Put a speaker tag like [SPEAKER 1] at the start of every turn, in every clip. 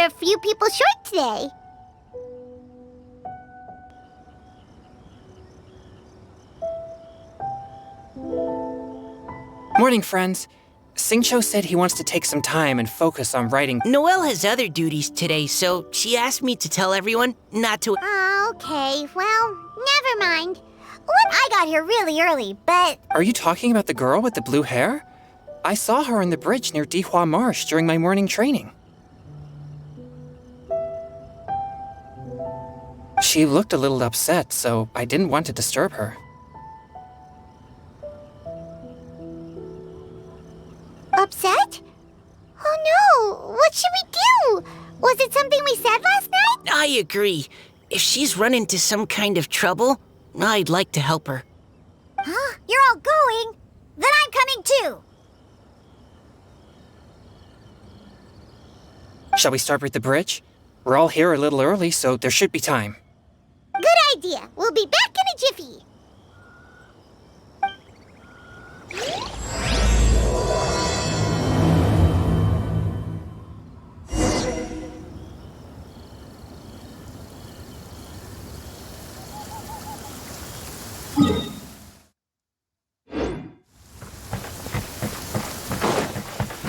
[SPEAKER 1] we're a few people short today.
[SPEAKER 2] Morning, friends. Singcho said he wants to take some time and focus on writing.
[SPEAKER 3] Noelle has other duties today, so she asked me to tell everyone not to...
[SPEAKER 1] Oh, okay. Well, never mind. I got here really early, but...
[SPEAKER 2] Are you talking about the girl with the blue hair? I saw her on the bridge near Dihua Marsh during my morning training. She looked a little upset, so I didn't want to disturb her.
[SPEAKER 1] Upset? Oh no! What should we do? Was it something we said last night?
[SPEAKER 3] I agree. If she's run into some kind of trouble, I'd like to help her.
[SPEAKER 1] Huh? You're all going? Then I'm coming too!
[SPEAKER 2] Shall we start with the bridge? We're all here a little early, so there should be time.
[SPEAKER 1] Good idea! We'll be back in a jiffy!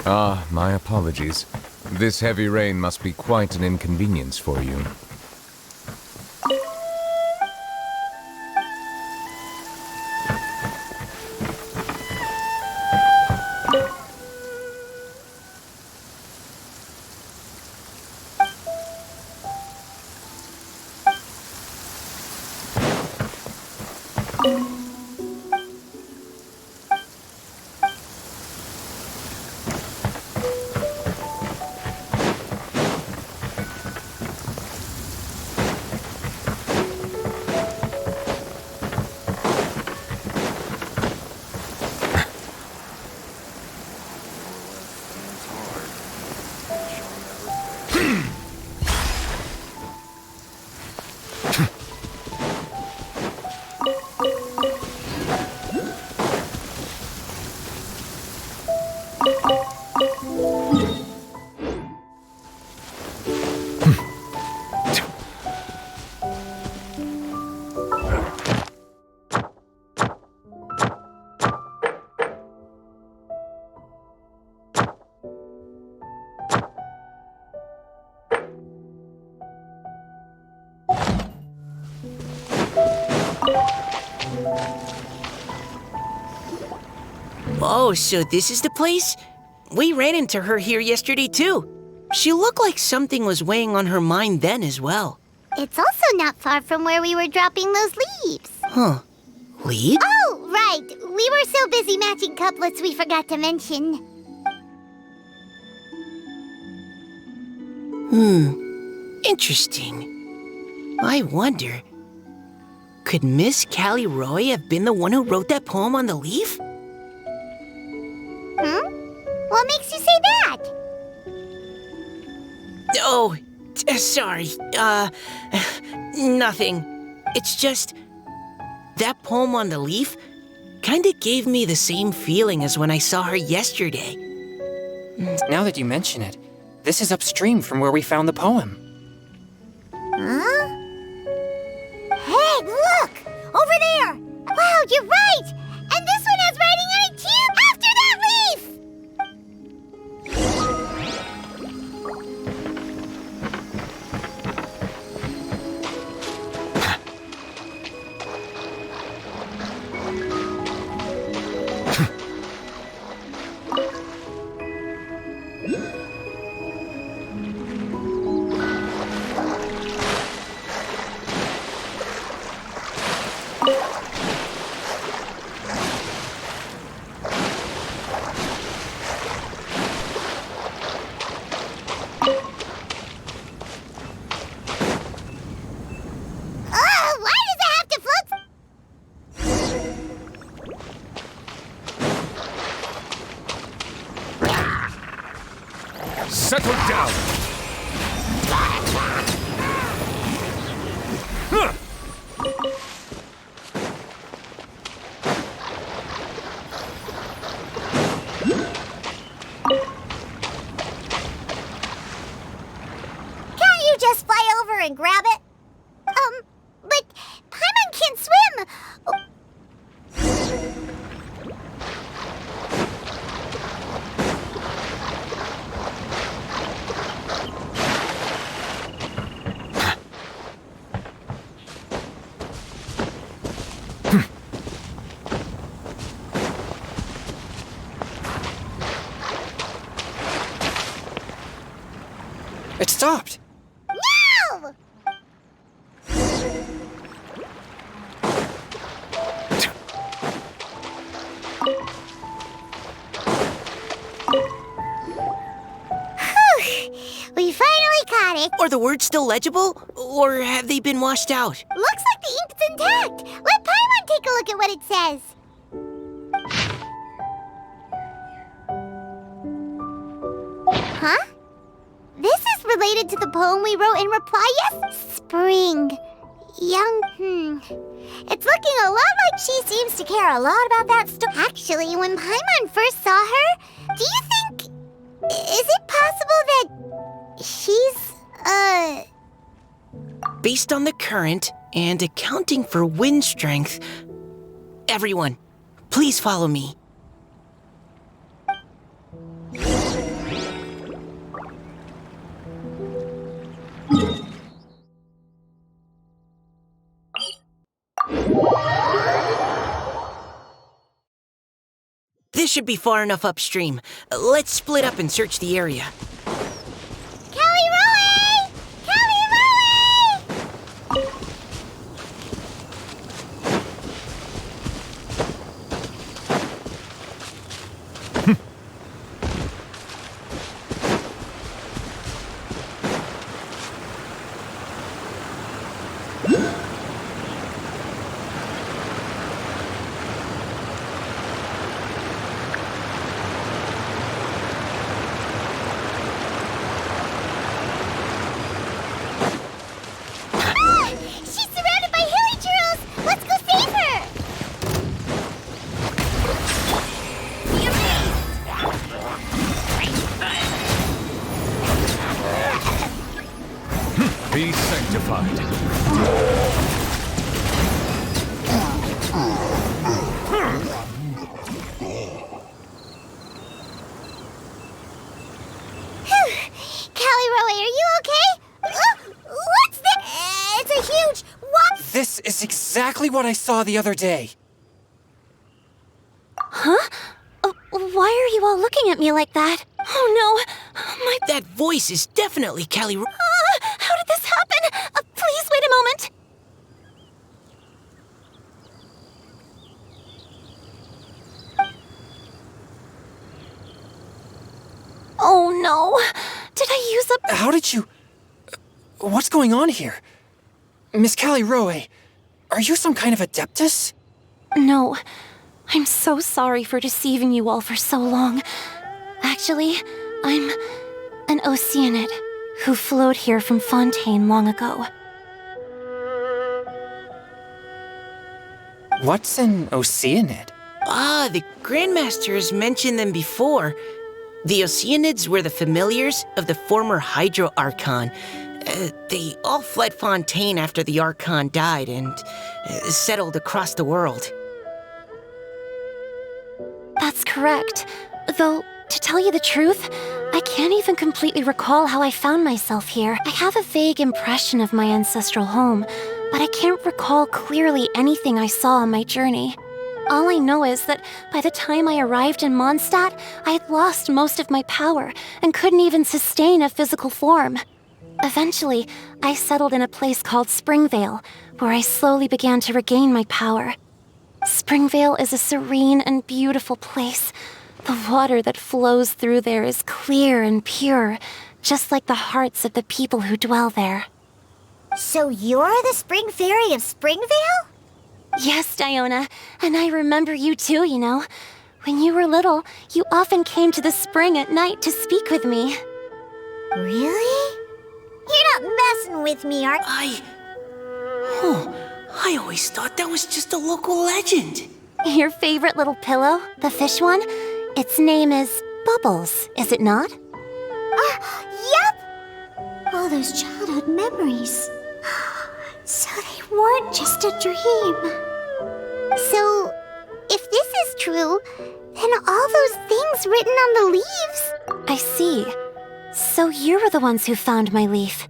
[SPEAKER 4] Ah, my apologies. This heavy rain must be quite an inconvenience for you.
[SPEAKER 3] Oh, so this is the place? We ran into her here yesterday, too. She looked like something was weighing on her mind then as well.
[SPEAKER 1] It's also not far from where we were dropping those leaves.
[SPEAKER 3] Huh. Leaves?
[SPEAKER 1] Oh, right. We were so busy matching couplets we forgot to mention.
[SPEAKER 3] Interesting. I wonder, could Miss Callie Roy have been the one who wrote that poem on the leaf?
[SPEAKER 1] What makes you say that?
[SPEAKER 3] Oh, sorry. Nothing. It's just, that poem on the leaf kinda gave me the same feeling as when I saw her yesterday.
[SPEAKER 2] Now that you mention it, this is upstream from where we found the poem.
[SPEAKER 1] Huh? Hey, look! Over there! Wow, you're right! And this one has writing on it too! After that leaf! Why does it have to float?
[SPEAKER 4] Settle down! Huh.
[SPEAKER 1] and grab it? But Paimon can't swim!
[SPEAKER 2] It stopped.
[SPEAKER 1] No! We finally caught it.
[SPEAKER 3] Are the words still legible, or have they been washed out?
[SPEAKER 1] Looks like the ink's intact. Let Paimon take a look at what it says. Huh? This is related to the poem we wrote in reply, yes? Spring. It's looking a lot like she seems to care a lot about that story. Actually, when Paimon first saw her, do you think... Is it possible that she's,
[SPEAKER 3] Based on the current and accounting for wind strength, everyone, please follow me. This should be far enough upstream. Let's split up and search the area.
[SPEAKER 1] Kelly Roe! Kelly Roe! She's surrounded by hilly turtles! Let's go save her!
[SPEAKER 4] Be sanctified.
[SPEAKER 1] Callie Roe, are you okay? What's that? It's a huge... What?
[SPEAKER 2] This is exactly what I saw the other day.
[SPEAKER 1] Huh? Why are you all looking at me like that? Oh no,
[SPEAKER 3] That voice is definitely Callie.
[SPEAKER 1] how did this happen? Please wait a moment. Oh no, did I use up...
[SPEAKER 2] How did you... What's going on here? Miss Callie Roe, are you some kind of adeptus?
[SPEAKER 5] No, I'm so sorry for deceiving you all for so long. Actually, I'm an Oceanid who flowed here from Fontaine long ago.
[SPEAKER 2] What's an Oceanid?
[SPEAKER 3] Ah, the Grandmaster has mentioned them before. The Oceanids were the familiars of the former Hydro Archon. They all fled Fontaine after the Archon died and settled across the world.
[SPEAKER 5] That's correct. Though, to tell you the truth, I can't even completely recall how I found myself here. I have a vague impression of my ancestral home, but I can't recall clearly anything I saw on my journey. All I know is that by the time I arrived in Mondstadt, I had lost most of my power and couldn't even sustain a physical form. Eventually, I settled in a place called Springvale, where I slowly began to regain my power. Springvale is a serene and beautiful place. The water that flows through there is clear and pure, just like the hearts of the people who dwell there.
[SPEAKER 1] So you're the Spring Fairy of Springvale?
[SPEAKER 5] Yes, Diona, and I remember you too, you know. When you were little, you often came to the spring at night to speak with me.
[SPEAKER 1] Really? You're not messing with me, are
[SPEAKER 3] I always thought that was just a local legend.
[SPEAKER 5] Your favorite little pillow, the fish one? Its name is Bubbles, is it not?
[SPEAKER 1] Yep! All those childhood memories. So they weren't just a dream. So, if this is true, then all those things written on the leaves...
[SPEAKER 5] I see. So you were the ones who found my leaf.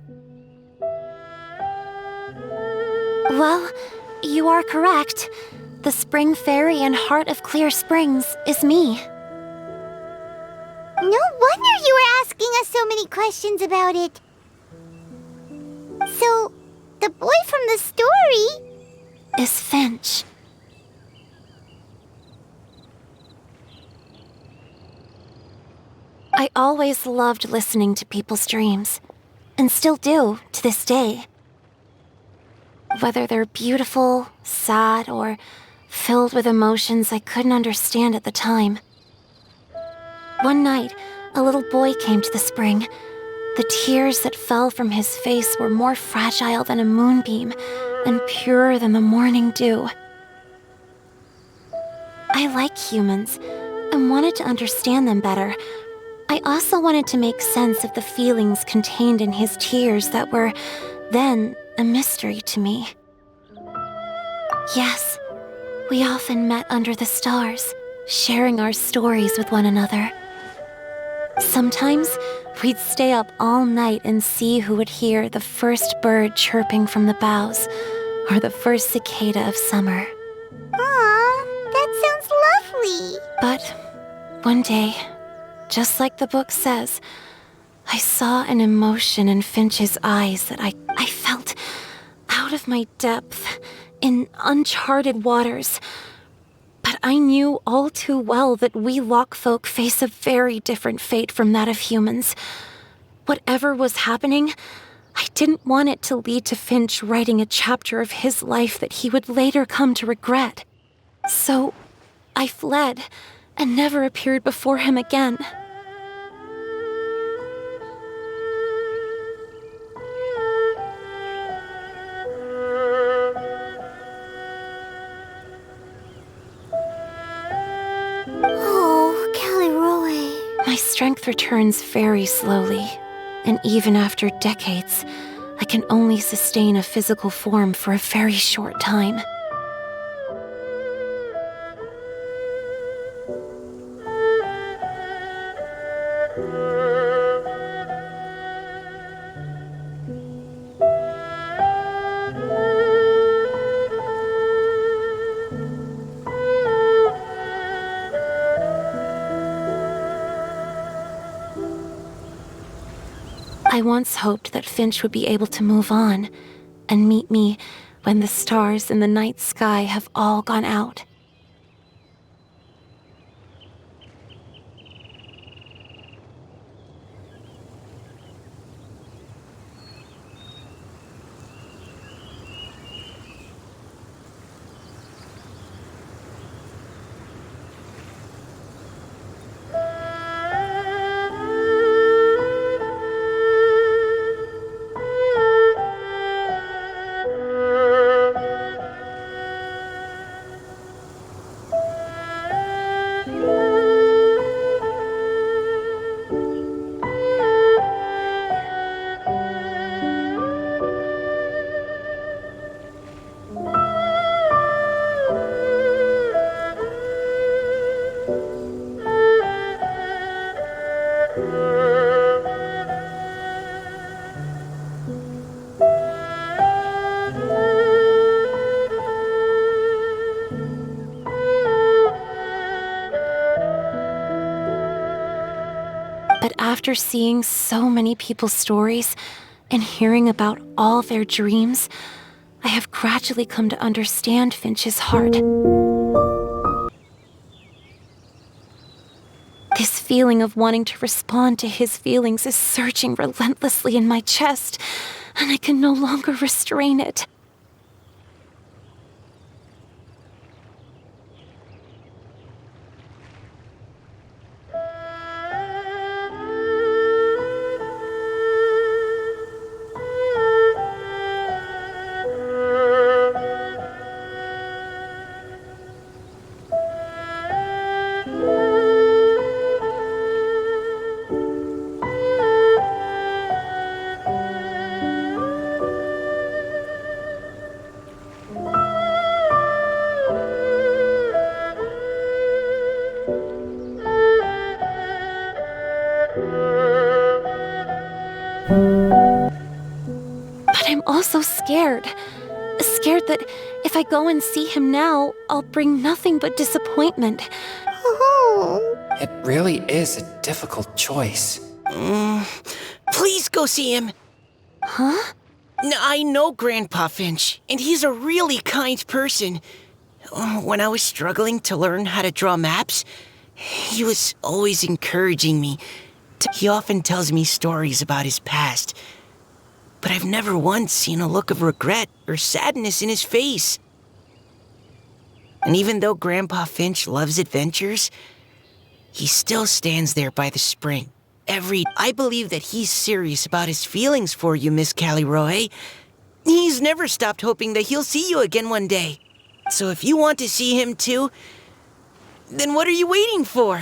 [SPEAKER 5] Well, you are correct. The spring fairy and heart of Clear Springs is me.
[SPEAKER 1] No wonder you were asking us so many questions about it. So, the boy from the story...
[SPEAKER 5] is Finch. I always loved listening to people's dreams, and still do to this day. Whether they're beautiful, sad, or filled with emotions I couldn't understand at the time. One night, a little boy came to the spring. The tears that fell from his face were more fragile than a moonbeam and purer than the morning dew. I like humans and wanted to understand them better. I also wanted to make sense of the feelings contained in his tears that were, then, a mystery to me. Yes, we often met under the stars, sharing our stories with one another. Sometimes, we'd stay up all night and see who would hear the first bird chirping from the boughs, or the first cicada of summer.
[SPEAKER 1] Aw, that sounds lovely.
[SPEAKER 5] But one day, just like the book says, I saw an emotion in Finch's eyes that I felt out of my depth, in uncharted waters. But I knew all too well that we Lockfolk face a very different fate from that of humans. Whatever was happening, I didn't want it to lead to Finch writing a chapter of his life that he would later come to regret. So, I fled, and never appeared before him again. My strength returns very slowly, and even after decades, I can only sustain a physical form for a very short time. I once hoped that Finch would be able to move on and meet me when the stars in the night sky have all gone out. But after seeing so many people's stories and hearing about all their dreams, I have gradually come to understand Finch's heart. This feeling of wanting to respond to his feelings is surging relentlessly in my chest, and I can no longer restrain it. But I'm also scared. Scared that if I go and see him now, I'll bring nothing but disappointment.
[SPEAKER 1] Oh.
[SPEAKER 2] It really is a difficult choice.
[SPEAKER 3] Please go see him.
[SPEAKER 5] Huh?
[SPEAKER 3] I know Grandpa Finch, and he's a really kind person. When I was struggling to learn how to draw maps, he was always encouraging me. He often tells me stories about his past, but I've never once seen a look of regret or sadness in his face. And even though Grandpa Finch loves adventures, he still stands there by the spring. I believe that he's serious about his feelings for you, Miss Callie Roe. He's never stopped hoping that he'll see you again one day. So if you want to see him too, then what are you waiting for?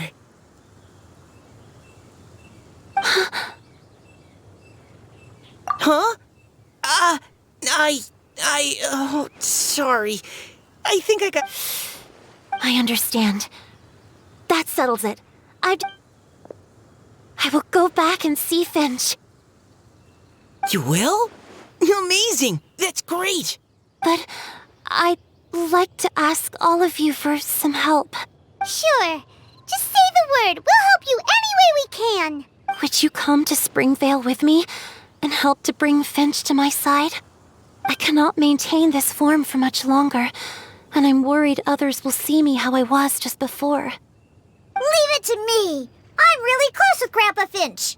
[SPEAKER 3] Huh? Sorry. I think I got...
[SPEAKER 5] I understand. That settles it. I will go back and see Finch.
[SPEAKER 3] You will? Amazing! That's great!
[SPEAKER 5] But I'd like to ask all of you for some help.
[SPEAKER 1] Sure. Just say the word. We'll help you any way we can.
[SPEAKER 5] Would you come to Springvale with me and help to bring Finch to my side? I cannot maintain this form for much longer, and I'm worried others will see me how I was just before.
[SPEAKER 1] Leave it to me. I'm really close with Grandpa Finch.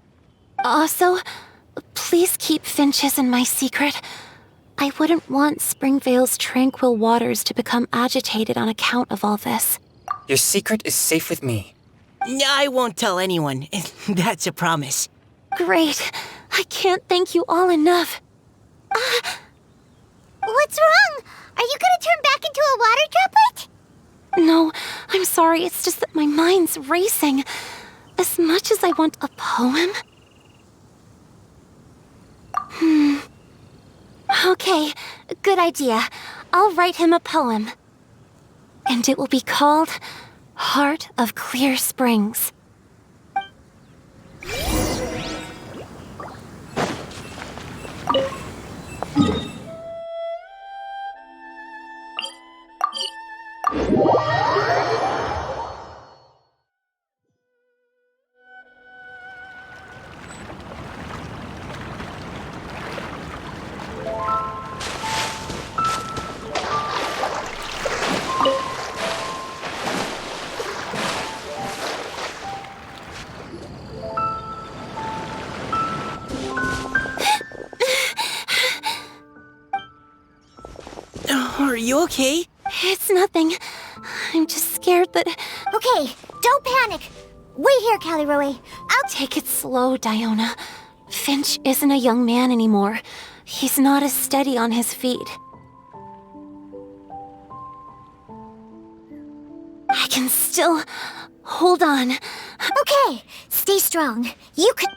[SPEAKER 5] Also, please keep Finch's in my secret. I wouldn't want Springvale's tranquil waters to become agitated on account of all this.
[SPEAKER 2] Your secret is safe with me.
[SPEAKER 3] I won't tell anyone. That's a promise.
[SPEAKER 5] Great. I can't thank you all enough.
[SPEAKER 1] What's wrong? Are you gonna turn back into a water droplet?
[SPEAKER 5] No, I'm sorry. It's just that my mind's racing. As much as I want a poem... Okay, good idea. I'll write him a poem. And it will be called Heart of Clear Springs.
[SPEAKER 3] Are you okay?
[SPEAKER 5] It's nothing. I'm just scared that...
[SPEAKER 1] Okay, don't panic. Wait here, Callie Roe. I'll
[SPEAKER 5] Take it slow, Diona. Finch isn't a young man anymore. He's not as steady on his feet. I can still hold on.
[SPEAKER 1] Okay, stay strong. You can...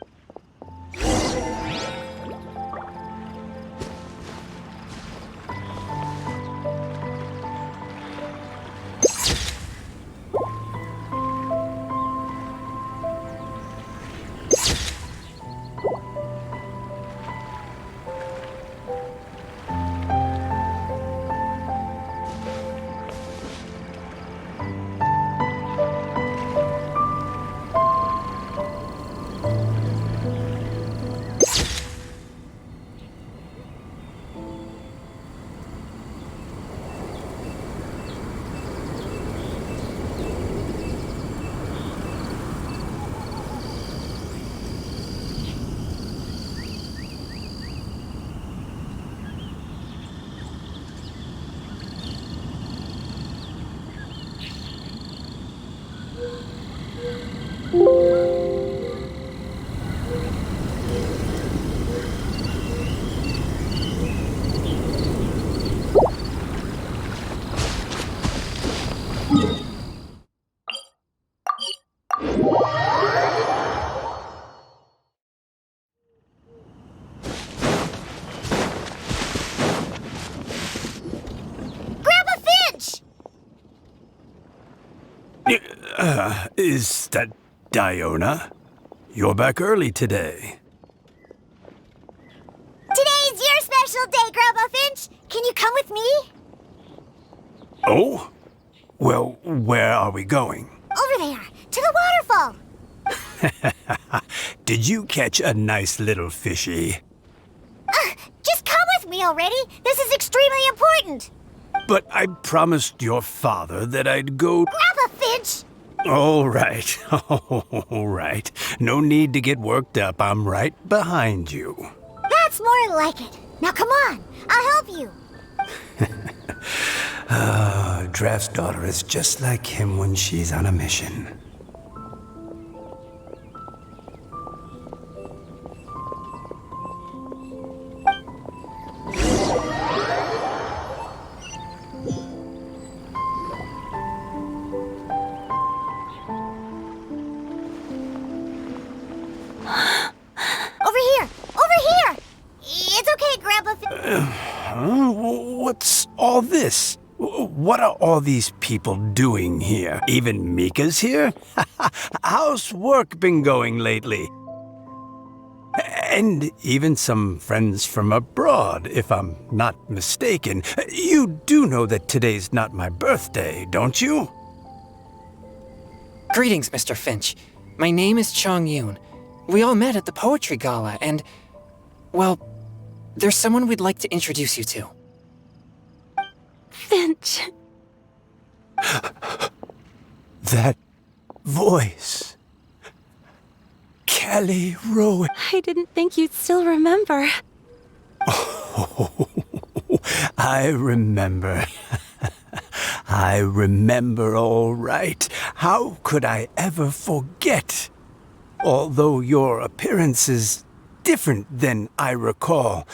[SPEAKER 1] Grandpa Finch!
[SPEAKER 6] Is that Diona? you're back early today.
[SPEAKER 1] Today's your special day, Grandpa Finch. Can you come with me?
[SPEAKER 6] Oh? Well, where are we going?
[SPEAKER 1] Over there, to the waterfall.
[SPEAKER 6] Did you catch a nice little fishy?
[SPEAKER 1] Just come with me already. This is extremely important.
[SPEAKER 6] But I promised your father that I'd go...
[SPEAKER 1] Grandpa Finch!
[SPEAKER 6] All right, all right. No need to get worked up. I'm right behind you.
[SPEAKER 1] That's more like it. Now come on, I'll help you.
[SPEAKER 6] Draft's daughter is just like him when she's on a mission.
[SPEAKER 1] It's okay, Grandpa
[SPEAKER 6] What's all this? What are all these people doing here? Even Mika's here? How's work been going lately? And even some friends from abroad, if I'm not mistaken. You do know that today's not my birthday, don't you?
[SPEAKER 2] Greetings, Mr. Finch. My name is Chong Yoon. We all met at the poetry gala, and... well, there's someone we'd like to introduce you to.
[SPEAKER 5] Finch.
[SPEAKER 6] That voice. Callie Rowe.
[SPEAKER 5] I didn't think you'd still remember.
[SPEAKER 6] Oh, I remember. I remember all right. How could I ever forget? Although your appearance is different than I recall.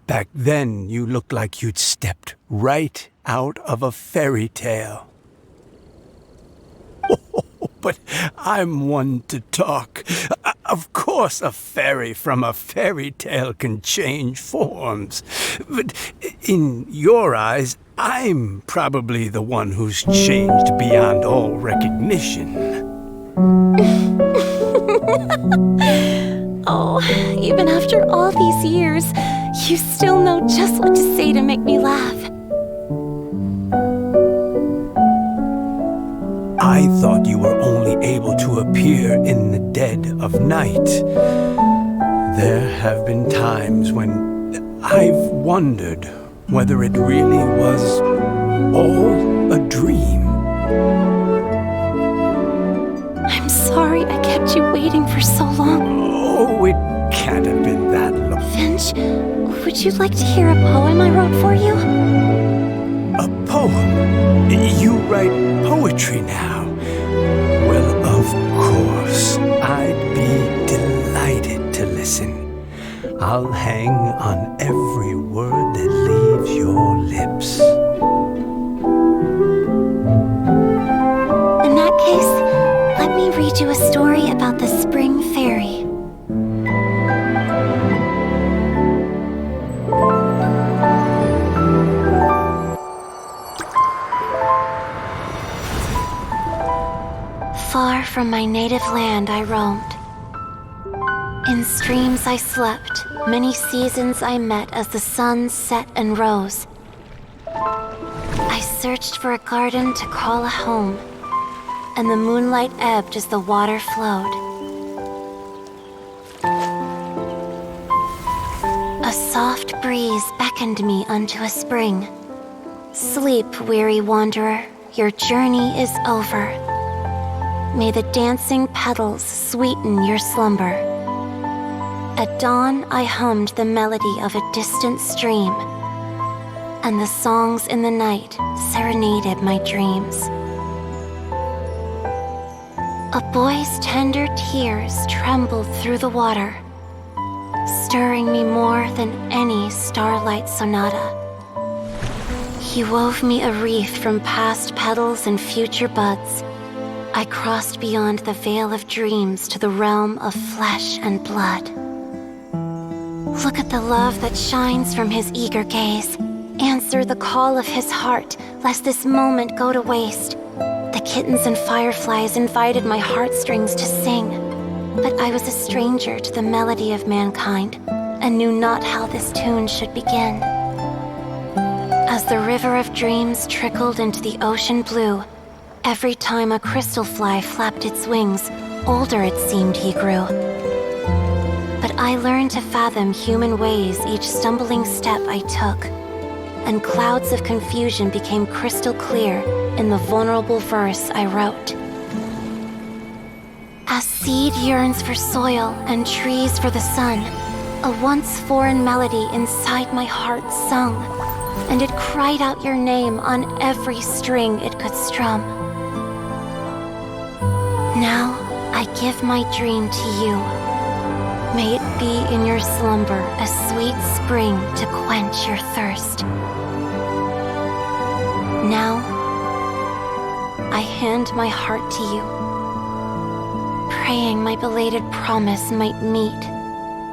[SPEAKER 6] Back then, you looked like you'd stepped right out of a fairy tale. But I'm one to talk. Of course, a fairy from a fairy tale can change forms. But in your eyes, I'm probably the one who's changed beyond all recognition.
[SPEAKER 5] Oh, even after all these years, you still know just what to say to make me laugh.
[SPEAKER 6] I thought you were only able to appear in the dead of night. There have been times when I've wondered whether it really was all a dream.
[SPEAKER 5] I'm sorry I kept you waiting for so long.
[SPEAKER 6] Oh, it can't have been that long.
[SPEAKER 5] Finch, would you like to hear a poem I wrote for you?
[SPEAKER 6] A poem? You write poetry now? Well, of course, I'd be delighted to listen. I'll hang on every word that leaves your lips.
[SPEAKER 5] In that case, let me read you a story about the spring fairy. Far from my native land I roamed. In streams I slept, many seasons I met as the sun set and rose. I searched for a garden to call a home, and the moonlight ebbed as the water flowed. A soft breeze beckoned me unto a spring. Sleep, weary wanderer, your journey is over. May the dancing petals sweeten your slumber. At dawn, I hummed the melody of a distant stream, and the songs in the night serenaded my dreams. A boy's tender tears trembled through the water, stirring me more than any starlight sonata. He wove me a wreath from past petals and future buds. I crossed beyond the veil of dreams to the realm of flesh and blood. Look at the love that shines from his eager gaze. Answer the call of his heart, lest this moment go to waste. The kittens and fireflies invited my heartstrings to sing. But I was a stranger to the melody of mankind, and knew not how this tune should begin. As the river of dreams trickled into the ocean blue, every time a crystal fly flapped its wings, older it seemed he grew. But I learned to fathom human ways each stumbling step I took, and clouds of confusion became crystal clear in the vulnerable verse I wrote. As seed yearns for soil and trees for the sun, a once foreign melody inside my heart sung, and it cried out your name on every string it could strum. Now I give my dream to you. May it be in your slumber a sweet spring to quench your thirst. Now I hand my heart to you, praying my belated promise might meet,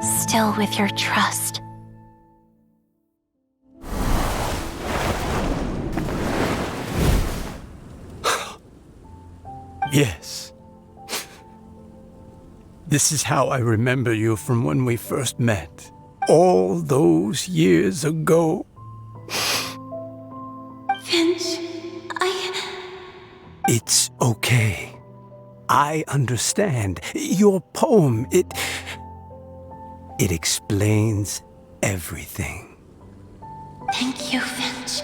[SPEAKER 5] still with your trust.
[SPEAKER 6] Yes. This is how I remember you from when we first met. All those years ago.
[SPEAKER 5] Finch,
[SPEAKER 6] It's okay. I understand. Your poem, it explains everything.
[SPEAKER 5] Thank you, Finch.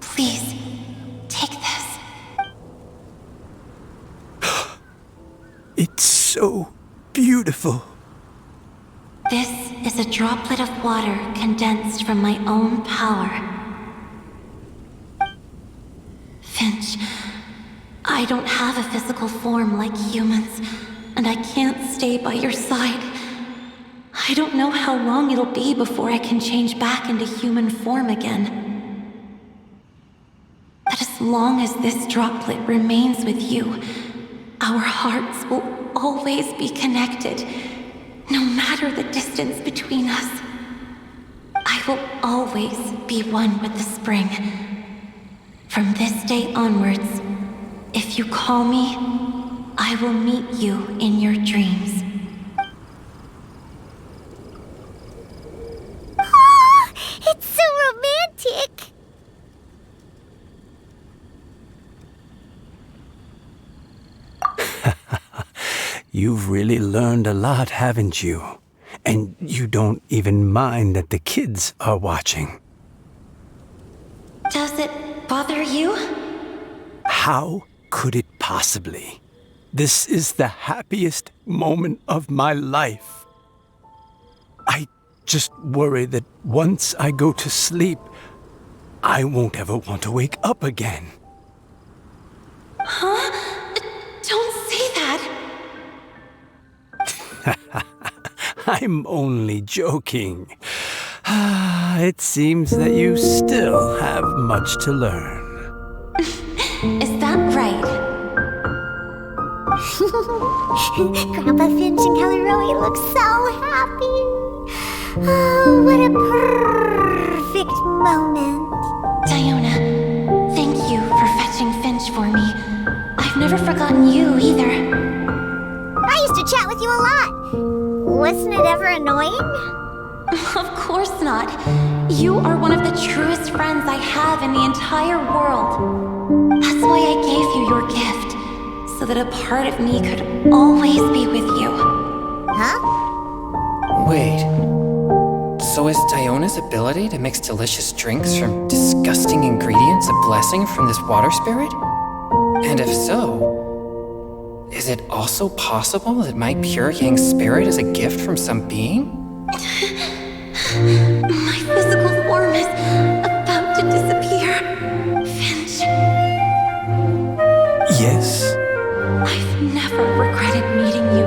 [SPEAKER 5] Please, take this.
[SPEAKER 6] It's so beautiful.
[SPEAKER 5] This is a droplet of water condensed from my own power. Finch, I don't have a physical form like humans, and I can't stay by your side. I don't know how long it'll be before I can change back into human form again. But as long as this droplet remains with you, our hearts will always be connected, no matter the distance between us. I will always be one with the spring. From this day onwards, if you call me, I will meet you in your dreams.
[SPEAKER 1] Oh, it's so romantic.
[SPEAKER 6] You've really learned a lot, haven't you? And you don't even mind that the kids are watching.
[SPEAKER 5] Does it bother you?
[SPEAKER 6] How could it possibly? This is the happiest moment of my life. I just worry that once I go to sleep, I won't ever want to wake up again.
[SPEAKER 5] Huh? Don't say that.
[SPEAKER 6] I'm only joking. It seems that you still have much to learn.
[SPEAKER 5] Is that right?
[SPEAKER 1] Grandpa Finch and Kelly look so happy. Oh, what a perfect moment.
[SPEAKER 5] Diona, thank you for fetching Finch for me. I've never forgotten you either.
[SPEAKER 1] I used to chat with you a lot. Wasn't it ever annoying?
[SPEAKER 5] Of course not. You are one of the truest friends I have in the entire world. That's why I gave you your gift, so that a part of me could always be with you.
[SPEAKER 1] Huh?
[SPEAKER 2] Wait. So is Diona's ability to mix delicious drinks from disgusting ingredients a blessing from this water spirit? And if so, is it also possible that my pure yang spirit is a gift from some being?
[SPEAKER 5] My physical form is about to disappear. Finch,
[SPEAKER 6] Yes?
[SPEAKER 5] I've never regretted meeting you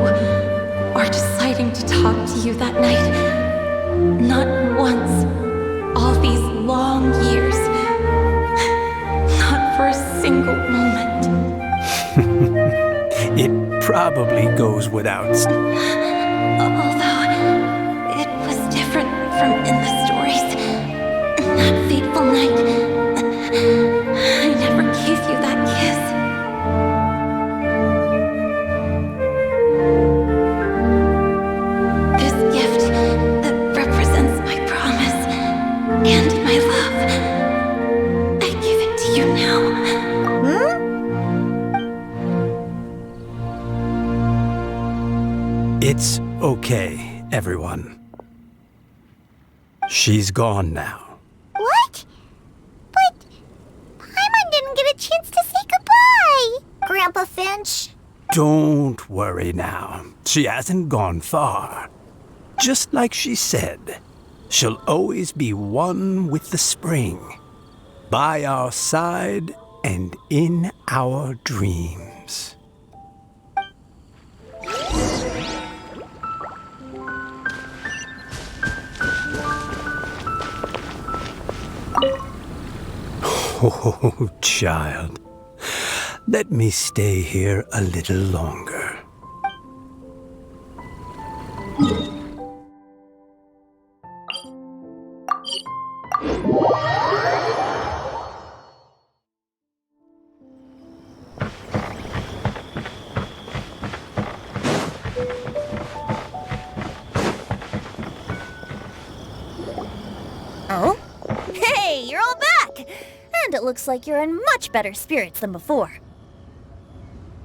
[SPEAKER 5] or deciding to talk to you that night. Not once. All these long years. Not for a single moment.
[SPEAKER 6] It probably goes without.
[SPEAKER 5] Although it was different from in the stories. That fateful night, I never gave you that kiss.
[SPEAKER 6] It's okay, everyone. She's gone now.
[SPEAKER 1] What? But Paimon didn't get a chance to say goodbye. Grandpa Finch.
[SPEAKER 6] Don't worry now. She hasn't gone far. Just like she said, she'll always be one with the spring, by our side and in our dreams. Oh, child. Let me stay here a little longer.
[SPEAKER 7] Oh? Hey, you're all back! And it looks like you're in much better spirits than before.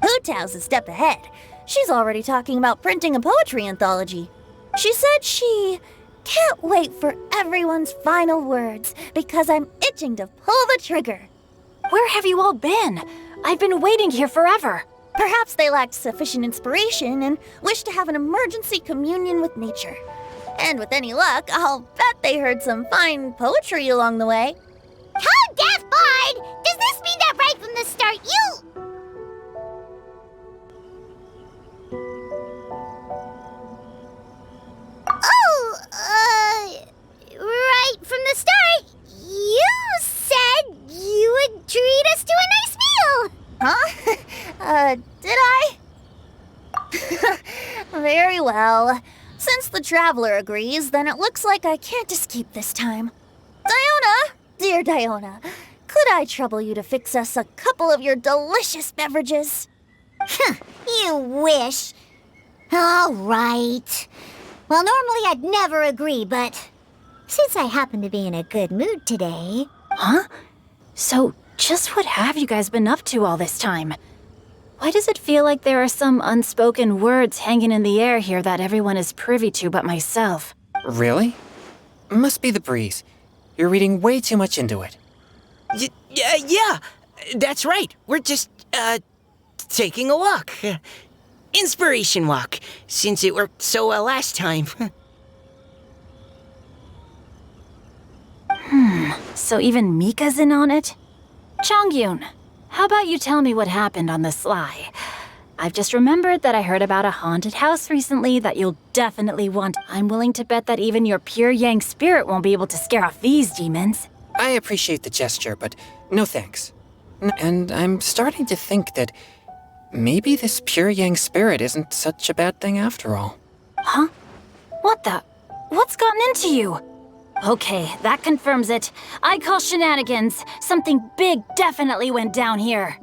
[SPEAKER 7] Hootow's a step ahead. She's already talking about printing a poetry anthology. She said she can't wait for everyone's final words because I'm itching to pull the trigger.
[SPEAKER 5] Where have you all been? I've been waiting here forever.
[SPEAKER 7] Perhaps they lacked sufficient inspiration and wished to have an emergency communion with nature. And with any luck, I'll bet they heard some fine poetry along the way.
[SPEAKER 1] How deaf, Bard! Does this mean that right from the start you... right from the start, you said you would treat us to a nice meal!
[SPEAKER 7] Huh? Did I? Very well. Since the traveler agrees, then it looks like I can't escape this time. Diona, dear Diona, could I trouble you to fix us a couple of your delicious beverages?
[SPEAKER 1] You wish. All right. Well, normally I'd never agree, but since I happen to be in a good mood today...
[SPEAKER 5] Huh? So, just what have you guys been up to all this time? Why does it feel like there are some unspoken words hanging in the air here that everyone is privy to but myself?
[SPEAKER 2] Really? Must be the breeze. You're reading way too much into it.
[SPEAKER 3] Yeah, that's right. We're just, taking a walk. Inspiration walk, since it worked so well last time.
[SPEAKER 5] So even Mika's in on it? Chongyun, how about you tell me what happened on the sly? I've just remembered that I heard about a haunted house recently that you'll definitely want. I'm willing to bet that even your pure yang spirit won't be able to scare off these demons.
[SPEAKER 2] I appreciate the gesture, but no thanks. And I'm starting to think that maybe this pure yang spirit isn't such a bad thing after all.
[SPEAKER 5] Huh? What the? What's gotten into you? Okay, that confirms it. I call shenanigans. Something big definitely went down here.